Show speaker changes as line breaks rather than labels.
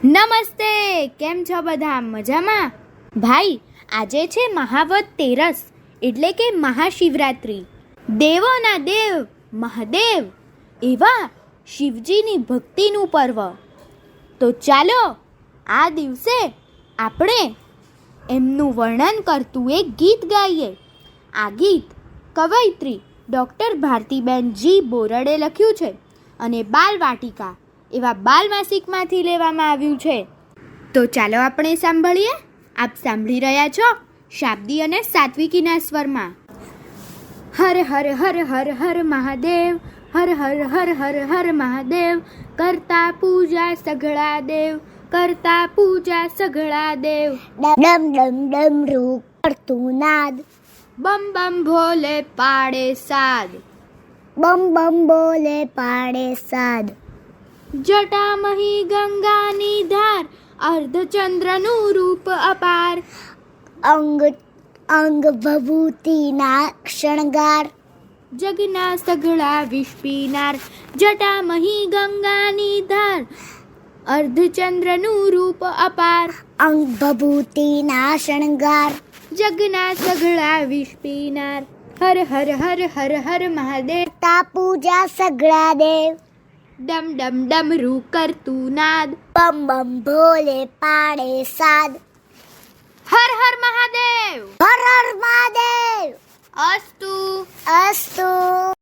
નમસ્તે, કેમ છો બધા? મજામાં? ભાઈ, આજે છે મહાવદ તેરસ એટલે કે મહાશિવરાત્રિ. દેવોના દેવ મહાદેવ એવા શિવજીની ભક્તિનું પર્વ. તો ચાલો આ દિવસે આપણે એમનું વર્ણન કરતું એક ગીત ગાઈએ. આ ગીત કવયિત્રી ડૉક્ટર ભારતીબેન જી બોરડે લખ્યું છે અને બાલવાટિકા એવા બાલ માસિકમાંથી લેવામાં આવ્યું છે. તો ચાલો આપણે સાંભળીએ. આપ સાંભળી રહ્યા છો શાબ્દી અને સાત્વિકીના સ્વરમાં. હર હર હર હર હર મહાદેવ, હર હર હર હર હર મહાદેવ, કરતા પૂજા સઘળા દેવ, કરતા પૂજા સઘળા દેવ.
ડમ ડમ ડમ રૂ કરતું નાદ,
બમ બમ ભોલે પાડે સાદ,
બમ બમ બોલે પાડે સાદ.
જટામહી ગંગાની ધાર, અર્ધચંદ્રનું રૂપ અપાર,
અંગ અંગ ભભૂતિના શણગાર,
જગના સઘળા વિષ પીનાર. જટામહી ગંગાની ધાર, અર્ધચંદ્રનું રૂપ અપાર,
અંગ ભભૂતિના શણગાર,
જગના સઘળા વિષ પીનાર. હર હર હર હર હર મહાદેવ,
તા પૂજા સઘળા દેવ,
ડમ ડમ ડમરું કરતું નાદ,
બમ બમ ભોલે પાડે સાદ.
હર હર મહાદેવ.
હર હર મહાદેવ.
અસ્તુ.
અસ્તુ.